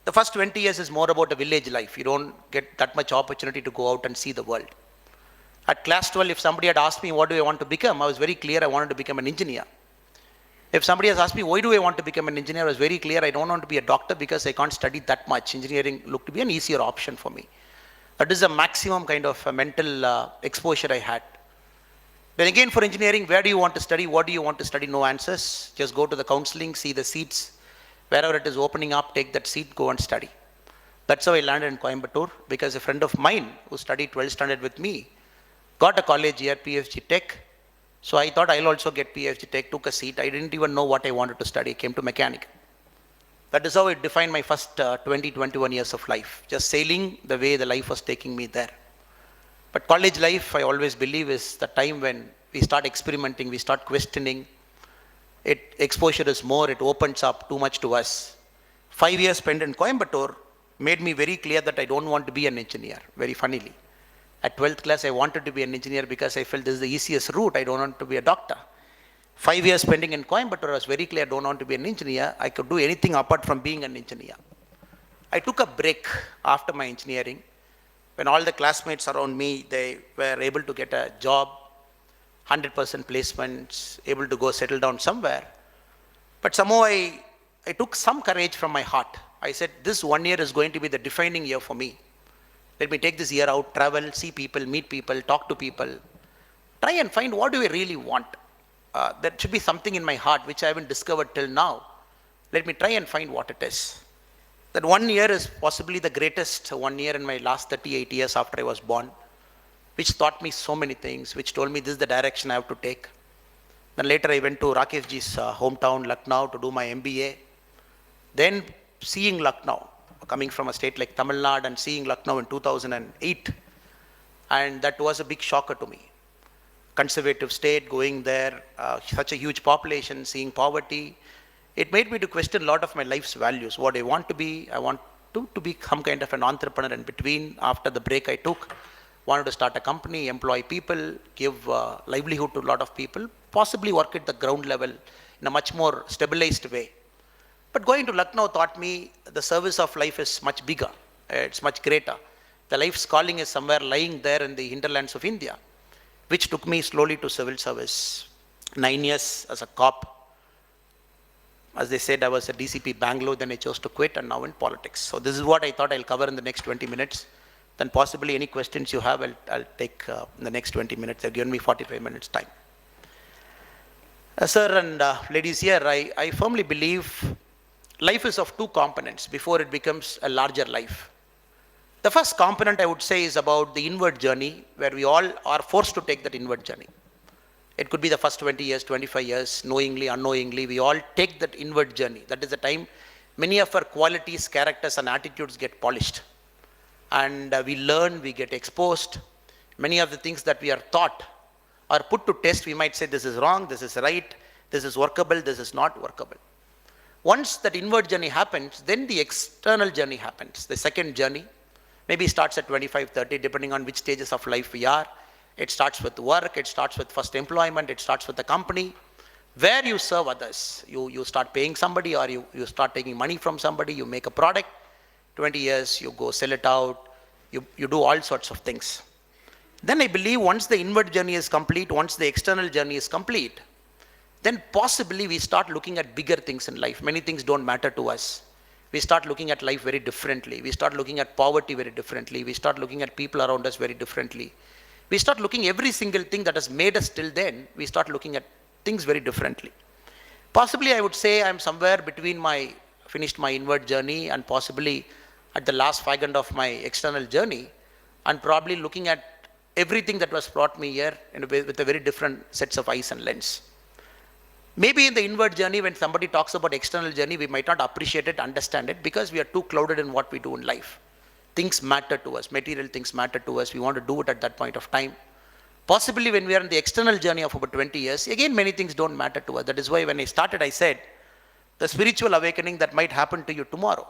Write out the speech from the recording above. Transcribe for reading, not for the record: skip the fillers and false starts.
The first 20 years is more about a village life. You don't get that much opportunity to go out and see the world. At class 12, if somebody had asked me what do I want to become, I was very clear I wanted to become an engineer. If somebody has asked me why do I want to become an engineer, I was very clear I don't want to be a doctor because I can't study that much. Engineering looked to be an easier option for me. That is the maximum kind of mental exposure I had. Then again for engineering, where do you want to study? What do you want to study? No answers. Just go to the counseling, see the seats. Wherever it is opening up, take that seat, go and study. That's how I landed in Coimbatore, because a friend of mine who studied 12th standard with me got a college here, PFG Tech. So I thought I'll also get PFG Tech, took a seat. I didn't even know what I wanted to study. I came to mechanic. That is how it defined my first 21 years of life. Just sailing the way the life was taking me there. But college life, I always believe, is the time when we start experimenting, we start questioning. Exposure is more, it opens up too much to us. 5 years spent in Coimbatore made me very clear that I don't want to be an engineer, very funnily. At 12th class, I wanted to be an engineer because I felt this is the easiest route. I don't want to be a doctor. 5 years spending in Coimbatore, I was very clear I don't want to be an engineer. I could do anything apart from being an engineer. I took a break after my engineering. When all the classmates around me, they were able to get a job, 100% placements, able to go settle down somewhere. But somehow I took some courage from my heart. I said, this 1 year is going to be the defining year for me. Let me take this year out, travel, see people, meet people, talk to people. Try and find what do I really want. There should be something in my heart which I haven't discovered till now. Let me try and find what it is. That 1 year is possibly the greatest 1 year in my last 38 years after I was born, which taught me so many things, which told me this is the direction I have to take. Then later I went to Rakeshji's hometown, Lucknow, to do my MBA. Then seeing Lucknow, coming from a state like Tamil Nadu and seeing Lucknow in 2008, and that was a big shocker to me. Conservative state, going there, such a huge population, seeing poverty. It made me to question a lot of my life's values, what I want to be. I want to become kind of an entrepreneur in between. After the break I took, wanted to start a company, employ people, give livelihood to a lot of people, possibly work at the ground level in a much more stabilized way. But going to Lucknow taught me the service of life is much bigger, it's much greater. The life's calling is somewhere lying there in the hinterlands of India, which took me slowly to civil service. 9 years as a cop. As they said, I was at DCP Bangalore, then I chose to quit, and now in politics. So this is what I thought I'll cover in the next 20 minutes. Then possibly any questions you have, I'll take in the next 20 minutes. They've given me 45 minutes time. Sir and ladies here, I firmly believe life is of two components before it becomes a larger life. The first component I would say is about the inward journey, where we all are forced to take that inward journey. It could be the first 20 years, 25 years, knowingly, unknowingly, we all take that inward journey. That is the time many of our qualities, characters and attitudes get polished. And we learn, we get exposed. Many of the things that we are taught are put to test. We might say this is wrong, this is right, this is workable, this is not workable. Once that inward journey happens, then the external journey happens. The second journey maybe starts at 25, 30, depending on which stages of life we are. It starts with work, it starts with first employment, it starts with the company, where you serve others. You start paying somebody, or you start taking money from somebody, you make a product. 20 years, you go sell it out, you do all sorts of things. Then I believe once the inward journey is complete, once the external journey is complete, then possibly we start looking at bigger things in life. Many things don't matter to us. We start looking at life very differently. We start looking at poverty very differently. We start looking at people around us very differently. We start looking every single thing that has made us till then, we start looking at things very differently. Possibly I would say I'm somewhere between finished my inward journey and possibly at the last fag of my external journey, and probably looking at everything that was brought me here in a way, with a very different sets of eyes and lens. Maybe in the inward journey, when somebody talks about external journey, we might not appreciate it, understand it, because we are too clouded in what we do in life. Things matter to us, material things matter to us, we want to do it at that point of time. Possibly when we are in the external journey of about 20 years, again many things don't matter to us. That is why when I started, I said, the spiritual awakening that might happen to you tomorrow